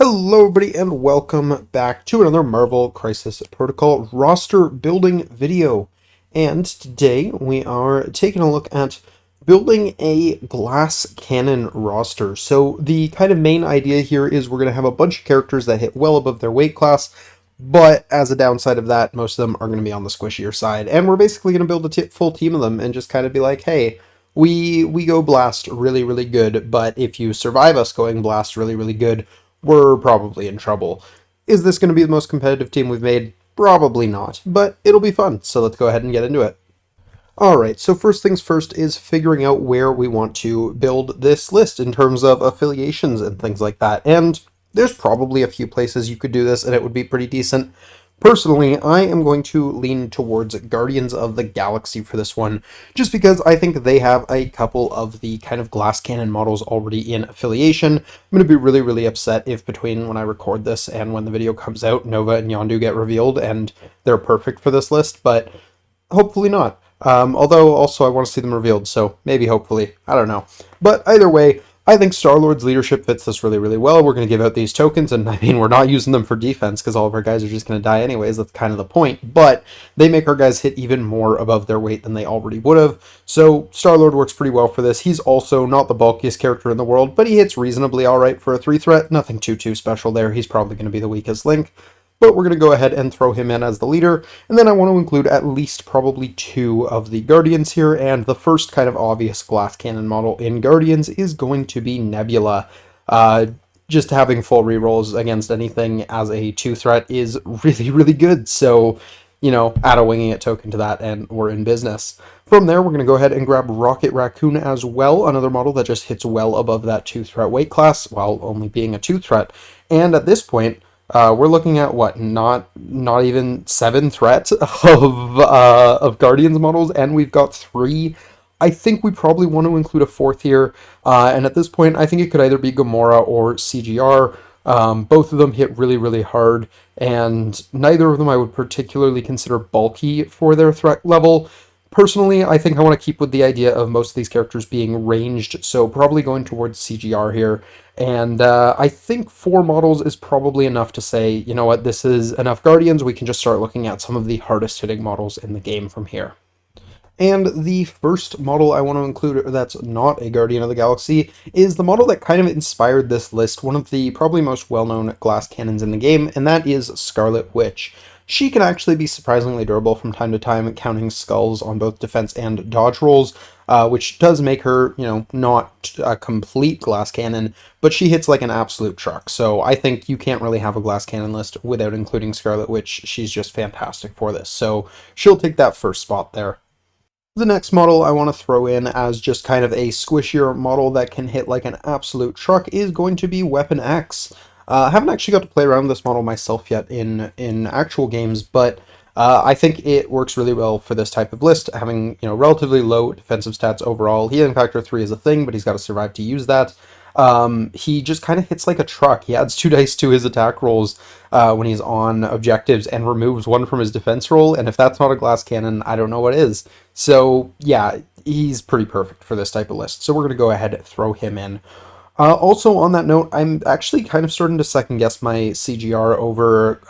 Hello everybody and welcome back to another Marvel Crisis Protocol roster building video. And today we are taking a look at building a glass cannon roster. So the kind of main idea here is we're going to have a bunch of characters that hit well above their weight class, but as a downside of that, most of them are going to be on the squishier side. And we're basically going to build a full team of them and just kind of be like, hey, we go blast really good, but if you survive us going blast really good, we're probably in trouble. Is this going to be the most competitive team we've made? Probably not, but it'll be fun, so let's go ahead and get into it. Alright, so first things first is figuring out where we want to build this list in terms of affiliations and things like that, and there's probably a few places you could do this and it would be pretty decent. Personally, I am going to lean towards Guardians of the Galaxy for this one, just because I think they have a couple of the kind of glass cannon models already in affiliation. I'm going to be really upset if between when I record this and when the video comes out, Nova and Yondu get revealed and they're perfect for this list, but hopefully not. Although also I want to see them revealed, so maybe hopefully, I don't know. But either way, I think Star-Lord's leadership fits this really well. We're going to give out these tokens, and I mean, we're not using them for defense because all of our guys are just going to die anyways. That's kind of the point. But they make our guys hit even more above their weight than they already would have. So Star-Lord works pretty well for this. He's also not the bulkiest character in the world, but he hits reasonably all right for a 3-threat. Nothing too special there. He's probably going to be the weakest link. But we're going to go ahead and throw him in as the leader, and then I want to include at least probably 2 of the Guardians here, and the first kind of obvious glass cannon model in Guardians is going to be Nebula. Just having full rerolls against anything as a 2-threat is really good, so, you know, add a winging it token to that and we're in business. From there, we're going to go ahead and grab Rocket Raccoon as well, another model that just hits well above that 2-threat weight class, while only being a 2-threat, and at this point, we're looking at what, not even 7 threats of Guardians models, and we've got 3. I think we probably want to include a 4th here, and at this point, I think it could either be Gamora or CGR. Both of them hit really hard, and neither of them I would particularly consider bulky for their threat level. Personally, I think I want to keep with the idea of most of these characters being ranged, so probably going towards CGR here. And I think 4 models is probably enough to say, you know what, this is enough Guardians, we can just start looking at some of the hardest hitting models in the game from here. And the first model I want to include that's not a Guardian of the Galaxy is the model that kind of inspired this list, one of the probably most well-known glass cannons in the game, and that is Scarlet Witch. She can actually be surprisingly durable from time to time, counting skulls on both defense and dodge rolls, which does make her, you know, not a complete glass cannon, but she hits like an absolute truck. So I think you can't really have a glass cannon list without including Scarlet Witch. She's just fantastic for this. So she'll take that first spot there. The next model I want to throw in as just kind of a squishier model that can hit like an absolute truck is going to be Weapon X. I haven't actually got to play around with this model myself yet in actual games, but I think it works really well for this type of list, having, you know, relatively low defensive stats overall. Healing factor 3 is a thing, but he's got to survive to use that. He just kind of hits like a truck. He adds 2 dice to his attack rolls when he's on objectives and removes 1 from his defense roll, and if that's not a glass cannon, I don't know what is. So yeah, he's pretty perfect for this type of list, so we're going to go ahead and throw him in. Also, on that note, I'm actually kind of starting to second guess my CGR over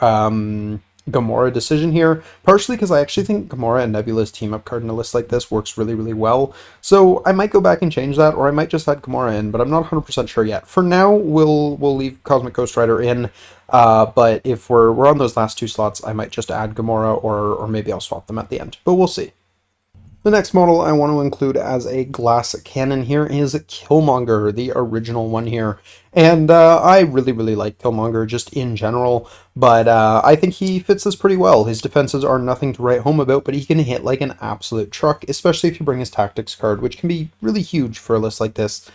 Gamora decision here, partially because I actually think Gamora and Nebula's team-up card in a list like this works really well, so I might go back and change that, or I might just add Gamora in, but I'm not 100% sure yet. For now, we'll leave Cosmic Ghost Rider in, but if we're on those last 2 slots, I might just add Gamora, or maybe I'll swap them at the end, but we'll see. The next model I want to include as a glass cannon here is Killmonger, the original one here. And I really like Killmonger just in general, but I think he fits this pretty well. His defenses are nothing to write home about, but he can hit like an absolute truck, especially if you bring his tactics card, which can be really huge for a list like this.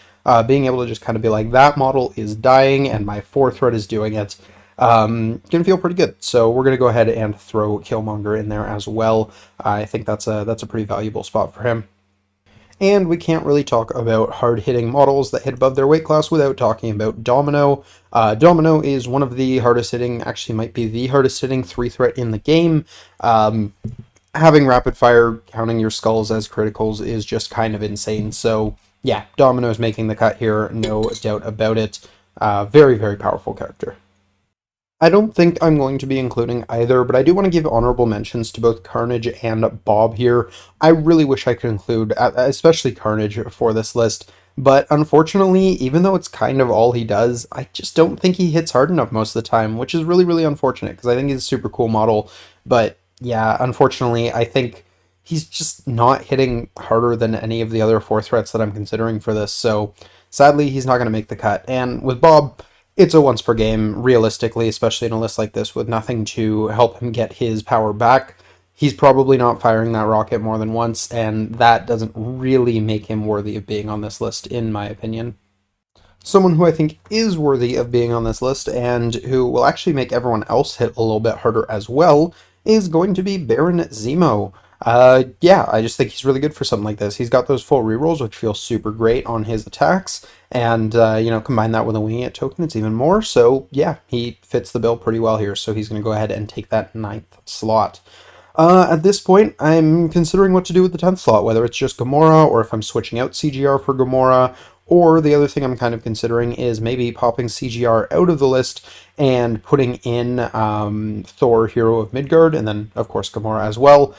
Being able to just kind of be like, that model is dying and my 4th threat is doing it. Gonna feel pretty good. So we're gonna go ahead and throw Killmonger in there as well. I think that's a pretty valuable spot for him. And we can't really talk about hard-hitting models that hit above their weight class without talking about Domino. Domino is one of the hardest-hitting, actually might be the hardest-hitting 3-threat in the game. Having rapid fire counting your skulls as criticals is just kind of insane. So yeah, Domino's making the cut here, no doubt about it. Very powerful character. I don't think I'm going to be including either, but I do want to give honorable mentions to both Carnage and Bob here. I really wish I could include, especially Carnage, for this list, but unfortunately, even though it's kind of all he does, I just don't think he hits hard enough most of the time, which is really, really unfortunate because I think he's a super cool model. But yeah, unfortunately, I think he's just not hitting harder than any of the other four threats that I'm considering for this. So sadly, he's not going to make the cut. And with Bob, it's a once per game, realistically, especially in a list like this with nothing to help him get his power back. He's probably not firing that rocket more than once, and that doesn't really make him worthy of being on this list, in my opinion. Someone who I think is worthy of being on this list and who will actually make everyone else hit a little bit harder as well is going to be Baron Zemo. Yeah, I just think he's really good for something like this. He's got those full rerolls, which feel super great on his attacks, and combine that with a winging it token, it's even more. So yeah, he fits the bill pretty well here. So he's going to go ahead and take that ninth slot. At this point, I'm considering what to do with the 10th slot, whether it's just Gamora, or if I'm switching out CGR for Gamora, or the other thing I'm kind of considering is maybe popping CGR out of the list and putting in Thor, Hero of Midgard, and then, of course, Gamora as well.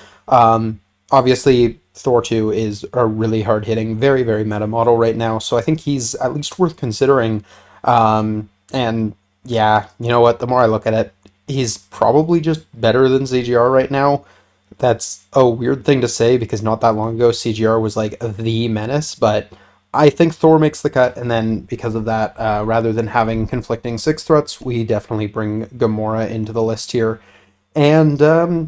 Obviously, Thor 2 is a really hard-hitting, very, very meta model right now, so I think he's at least worth considering. And yeah, you know what, the more I look at it, he's probably just better than CGR right now. That's a weird thing to say because not that long ago CGR was like the menace, but I think Thor makes the cut, and then because of that, rather than having conflicting six threats, we definitely bring Gamora into the list here. And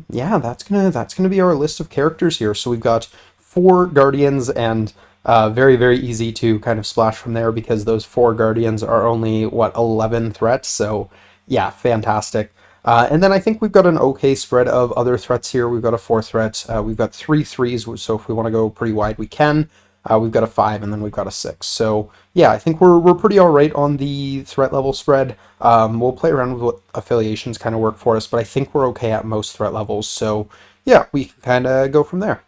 yeah, that's gonna be our list of characters here. So we've got four Guardians, and very very easy to kind of splash from there because those four Guardians are only what 11 threats. So yeah, fantastic. And then I think we've got an okay spread of other threats here. We've got a four threat. We've got three threes, so if we want to go pretty wide, we can. We've got a five, and then we've got a six. So yeah, I think we're pretty all right on the threat level spread. We'll play around with what affiliations kind of work for us, but I think we're okay at most threat levels. So yeah, we can kind of go from there.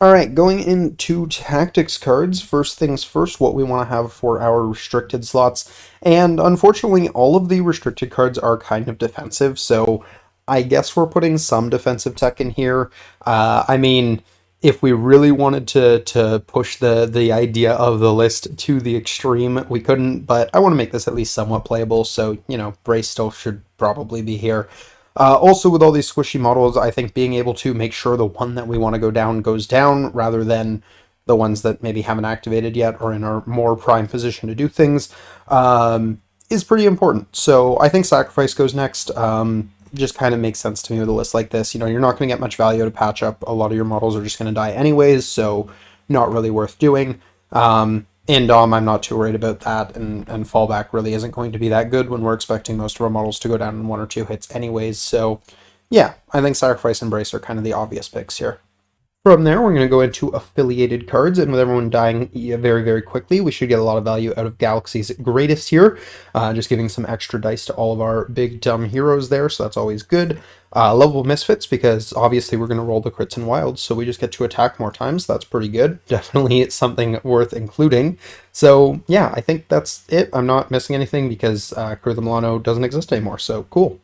All right, going into tactics cards, first things first, what we want to have for our restricted slots. And unfortunately, all of the restricted cards are kind of defensive, so I guess we're putting some defensive tech in here. I mean, if we really wanted to push the idea of the list to the extreme, we couldn't, but I want to make this at least somewhat playable, so, Brace still should probably be here. Also, with all these squishy models, I think being able to make sure the one that we want to go down goes down rather than the ones that maybe haven't activated yet or in a more prime position to do things is pretty important. So I think Sacrifice goes next. Just kind of makes sense to me with a list like this. You're not going to get much value to patch up. A lot of your models are just going to die anyways, so not really worth doing. In Dom, I'm not too worried about that, and fallback really isn't going to be that good when we're expecting most of our models to go down in one or two hits anyways, so yeah, I think Sacrifice and Brace are kind of the obvious picks here. From there, we're going to go into affiliated cards, and with everyone dying very, very quickly, we should get a lot of value out of Galaxy's Greatest here, just giving some extra dice to all of our big dumb heroes there, so that's always good. Level Misfits, because obviously we're going to roll the crits and wilds, so we just get to attack more times. That's pretty good. Definitely it's something worth including. So yeah, I think that's it. I'm not missing anything because Crew the Milano doesn't exist anymore, so cool.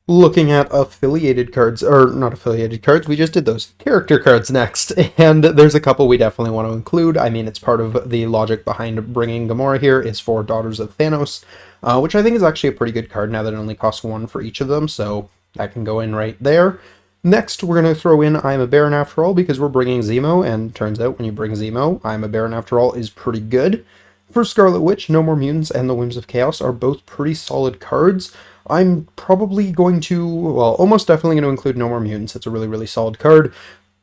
Looking at affiliated cards, or not affiliated cards, we just did those. Character cards next, and there's a couple we definitely want to include. I mean, it's part of the logic behind bringing Gamora here is for Daughters of Thanos, which I think is actually a pretty good card now that it only costs one for each of them, so that can go in right there. Next, we're going to throw in I'm a Baron After All because we're bringing Zemo, and turns out when you bring Zemo, I'm a Baron After All is pretty good. For Scarlet Witch, No More Mutants and the Whims of Chaos are both pretty solid cards. I'm probably going to, well, almost definitely going to include No More Mutants. It's a really, really solid card.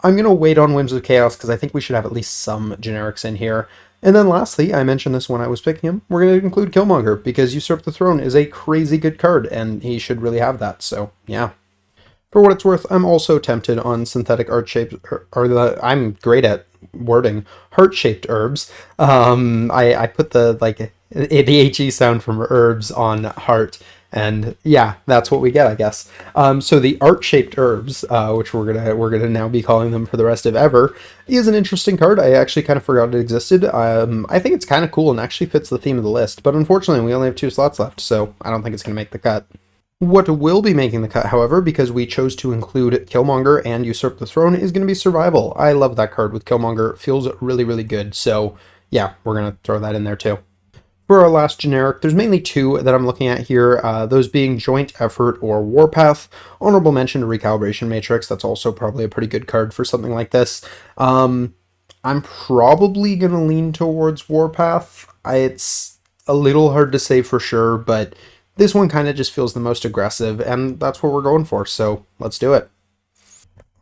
I'm going to wait on Whims of Chaos because I think we should have at least some generics in here. And then lastly, I mentioned this when I was picking him, we're going to include Killmonger because Usurp the Throne is a crazy good card and he should really have that, so yeah. For what it's worth, I'm also tempted on synthetic art-shaped, I'm great at wording, heart-shaped herbs. I put the HE sound from herbs on heart, and yeah, that's what we get, I guess. So the art-shaped herbs, which we're gonna now be calling them for the rest of ever, is an interesting card. I actually kind of forgot it existed. I think it's kind of cool and actually fits the theme of the list, but unfortunately we only have two slots left, so I don't think it's gonna make the cut. What will be making the cut, however, because we chose to include Killmonger and Usurp the Throne, is going to be Survival. I love that card with Killmonger. It feels really, really good. So, yeah, we're going to throw that in there too. For our last generic, there's mainly two that I'm looking at here, those being Joint Effort or Warpath. Honorable mention to Recalibration Matrix. That's also probably a pretty good card for something like this. I'm probably going to lean towards Warpath. It's a little hard to say for sure, but this one kind of just feels the most aggressive, and that's what we're going for, so let's do it.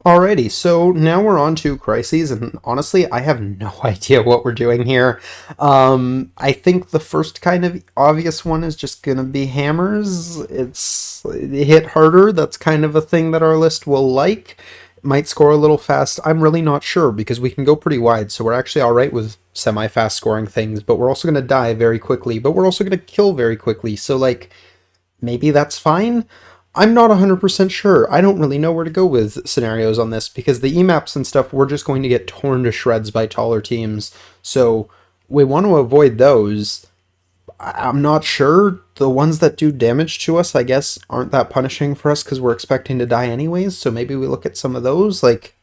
Alrighty, so now we're on to Crises, and honestly, I have no idea what we're doing here. I think the first kind of obvious one is just gonna be hammers. It's hit harder. That's kind of a thing that our list will like. Might score a little fast. I'm really not sure because we can go pretty wide, so we're actually alright with semi-fast scoring things, but we're also gonna die very quickly, but we're also gonna kill very quickly, so like, maybe that's fine. I'm not 100% sure. I don't really know where to go with scenarios on this because the EMAPs and stuff, we're just going to get torn to shreds by taller teams. So we want to avoid those. I'm not sure. The ones that do damage to us, I guess, aren't that punishing for us because we're expecting to die anyways. So maybe we look at some of those, like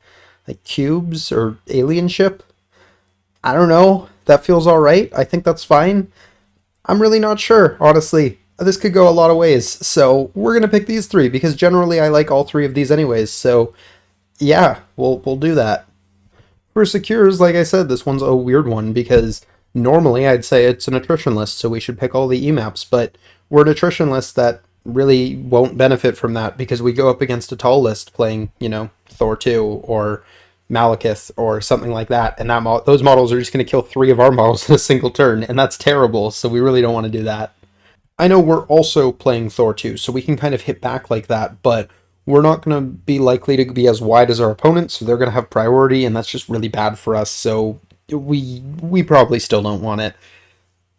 cubes or alien ship. I don't know. That feels all right. I think that's fine. I'm really not sure, honestly. This could go a lot of ways, so we're gonna pick these three because generally I like all three of these anyways. So yeah, we'll do that. For secures, like I said, this one's a weird one because normally I'd say it's an attrition list, so we should pick all the EMAPs, but we're an attrition list that really won't benefit from that because we go up against a tall list playing, Thor 2 or Malekith or something like that, and those models are just going to kill three of our models in a single turn, and that's terrible, so we really don't want to do that. I know we're also playing Thor 2, so we can kind of hit back like that, but we're not going to be likely to be as wide as our opponents, so they're going to have priority, and that's just really bad for us, so we probably still don't want it.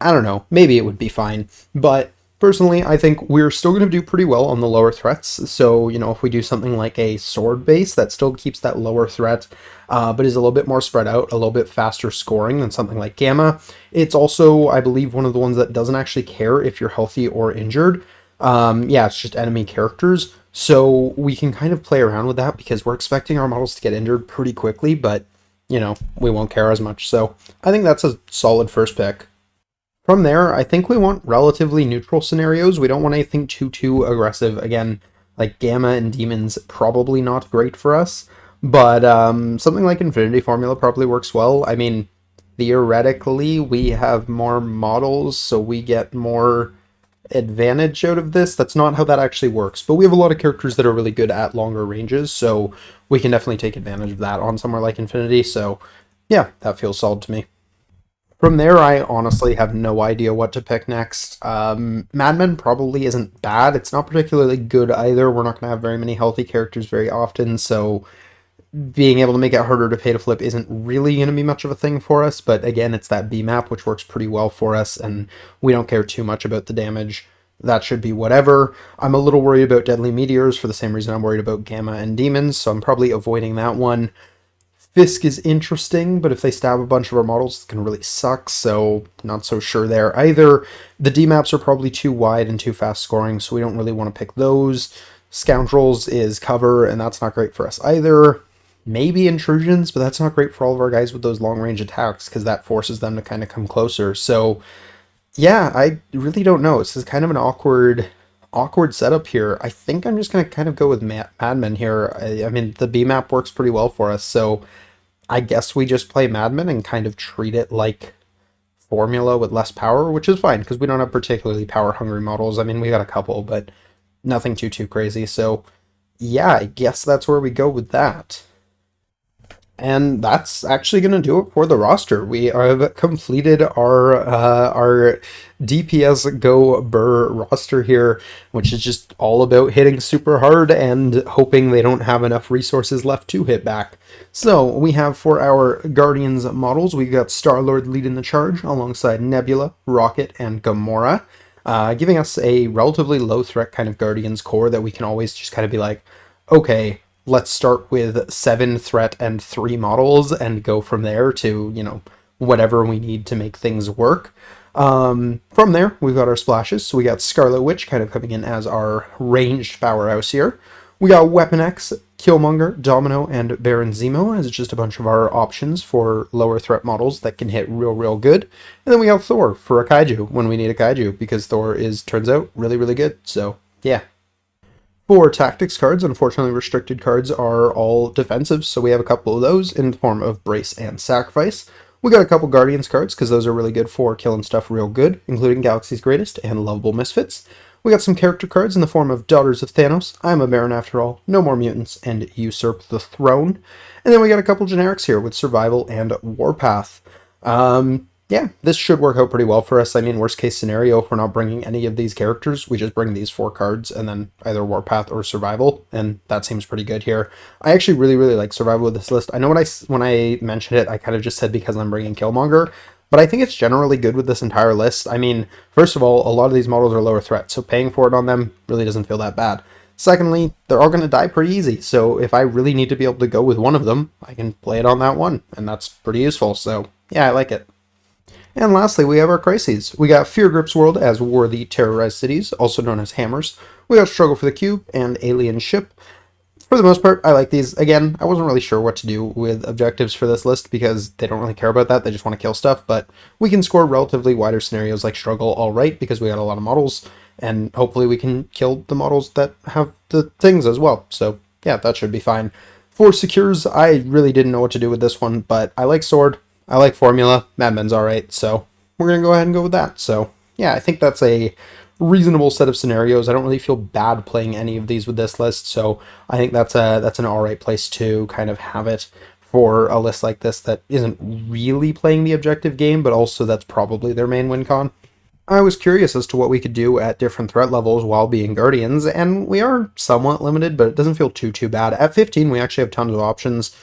I don't know, maybe it would be fine, but personally, I think we're still going to do pretty well on the lower threats, so, if we do something like a sword base, that still keeps that lower threat, but is a little bit more spread out, a little bit faster scoring than something like Gamma. It's also, I believe, one of the ones that doesn't actually care if you're healthy or injured. Yeah, it's just enemy characters, so we can kind of play around with that because we're expecting our models to get injured pretty quickly, but, we won't care as much, so I think that's a solid first pick. From there, I think we want relatively neutral scenarios. We don't want anything too aggressive. Again, like Gamma and Demons, probably not great for us. But something like Infinity Formula probably works well. I mean, theoretically, we have more models, so we get more advantage out of this. That's not how that actually works. But we have a lot of characters that are really good at longer ranges, so we can definitely take advantage of that on somewhere like Infinity. So, yeah, that feels solid to me. From there, I honestly have no idea what to pick next. Mad Men probably isn't bad. It's not particularly good either. We're not going to have very many healthy characters very often, so being able to make it harder to pay to flip isn't really going to be much of a thing for us. But again, it's that B map, which works pretty well for us, and we don't care too much about the damage. That should be whatever. I'm a little worried about Deadly Meteors for the same reason I'm worried about Gamma and Demons, so I'm probably avoiding that one. Fisk is interesting, but if they stab a bunch of our models, it's going to really suck, so not so sure there either. The D-maps are probably too wide and too fast scoring, so we don't really want to pick those. Scoundrels is cover, and that's not great for us either. Maybe Intrusions, but that's not great for all of our guys with those long-range attacks, because that forces them to kind of come closer. So, yeah, I really don't know. This is kind of an awkward setup here. I think I'm just going to kind of go with Madmen here. I mean, the B-map works pretty well for us, so I guess we just play Madmen and kind of treat it like Formula with less power, which is fine because we don't have particularly power-hungry models. I mean, we got a couple, but nothing too crazy. So, yeah, I guess that's where we go with that. And that's actually going to do it for the roster. We have completed our DPS Go Burr roster here, which is just all about hitting super hard and hoping they don't have enough resources left to hit back. So we have for our Guardians models, we've got Star-Lord leading the charge alongside Nebula, Rocket, and Gamora, giving us a relatively low threat kind of Guardians core that we can always just kind of be like, okay, let's start with 7 threat and 3 models and go from there to, whatever we need to make things work. From there, we've got our splashes. So we got Scarlet Witch kind of coming in as our ranged powerhouse here. We got Weapon X, Killmonger, Domino, and Baron Zemo as just a bunch of our options for lower threat models that can hit real good. And then we got Thor for a kaiju when we need a kaiju, because Thor turns out really good. So yeah. For tactics cards, unfortunately restricted cards are all defensive, so we have a couple of those in the form of Brace and Sacrifice. We got a couple Guardians cards, because those are really good for killing stuff real good, including Galaxy's Greatest and Lovable Misfits. We got some character cards in the form of Daughters of Thanos, I'm a Baron After All, No More Mutants, and Usurp the Throne. And then we got a couple generics here with Survival and Warpath. Yeah, this should work out pretty well for us. I mean, worst case scenario, if we're not bringing any of these characters, we just bring these 4 cards and then either Warpath or Survival, and that seems pretty good here. I actually really like Survival with this list. I know when I mentioned it, I kind of just said because I'm bringing Killmonger, but I think it's generally good with this entire list. I mean, first of all, a lot of these models are lower threat, so paying for it on them really doesn't feel that bad. Secondly, they're all going to die pretty easy, so if I really need to be able to go with one of them, I can play it on that one, and that's pretty useful, so yeah, I like it. And lastly, we have our crises. We got Fear Grips World as War the Terrorized Cities, also known as Hammers. We got Struggle for the Cube and Alien Ship. For the most part, I like these. Again, I wasn't really sure what to do with objectives for this list because they don't really care about that. They just want to kill stuff, but we can score relatively wider scenarios like Struggle all right because we got a lot of models, and hopefully we can kill the models that have the things as well. So yeah, that should be fine. For Secures, I really didn't know what to do with this one, but I like Sword. I like Formula. Madmen's alright, so we're going to go ahead and go with that. So, yeah, I think that's a reasonable set of scenarios. I don't really feel bad playing any of these with this list, so I think that's an alright place to kind of have it for a list like this that isn't really playing the objective game, but also that's probably their main win con. I was curious as to what we could do at different threat levels while being Guardians, and we are somewhat limited, but it doesn't feel too bad. At 15, we actually have tons of options.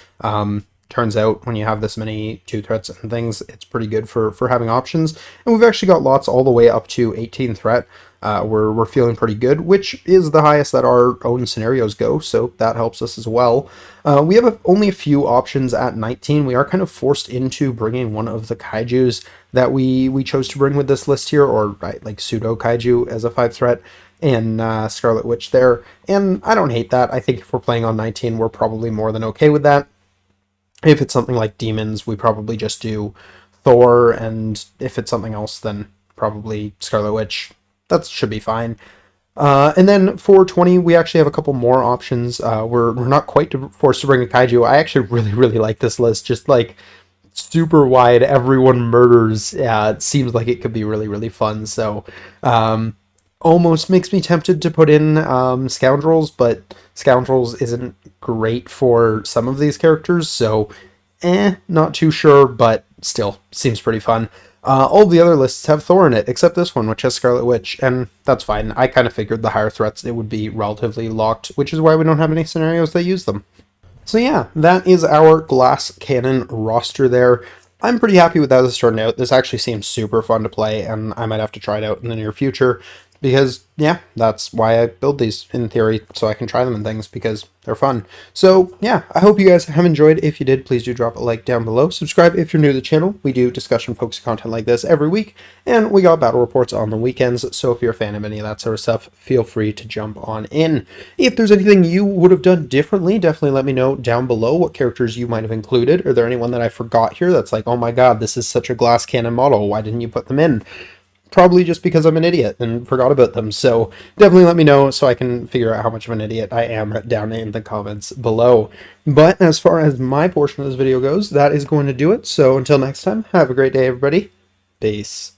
Turns out when you have this many 2 threats and things, it's pretty good for having options. And we've actually got lots all the way up to 18 threat. We're feeling pretty good, which is the highest that our own scenarios go, so that helps us as well. We have only a few options at 19. We are kind of forced into bringing one of the kaijus that we chose to bring with this list here, or like pseudo kaiju as a 5 threat, and Scarlet Witch there. And I don't hate that. I think if we're playing on 19, we're probably more than okay with that. If it's something like Demons, we probably just do Thor, and if it's something else, then probably Scarlet Witch. That should be fine. And then for 20, we actually have a couple more options. We're not quite forced to bring a kaiju. I actually really like this list. Just like super wide, everyone murders. It seems like it could be really fun. So almost makes me tempted to put in Scoundrels, but Scoundrels isn't great for some of these characters, so not too sure, but still seems pretty fun. All the other lists have Thor in it, except this one, which has Scarlet Witch, and that's fine. I kind of figured the higher threats it would be relatively locked, which is why we don't have any scenarios that use them. So yeah, that is our Glass Cannon roster there. I'm pretty happy with how this turned out. This actually seems super fun to play, and I might have to try it out in the near future. Because, yeah, that's why I build these, in theory, so I can try them and things, because they're fun. So, yeah, I hope you guys have enjoyed. If you did, please do drop a like down below. Subscribe if you're new to the channel. We do discussion-focused content like this every week, and we got battle reports on the weekends, so if you're a fan of any of that sort of stuff, feel free to jump on in. If there's anything you would have done differently, definitely let me know down below what characters you might have included. Are there anyone that I forgot here that's like, oh my god, this is such a glass cannon model, why didn't you put them in? Probably just because I'm an idiot and forgot about them, so definitely let me know so I can figure out how much of an idiot I am down in the comments below. But as far as my portion of this video goes, that is going to do it, so until next time, have a great day everybody. Peace.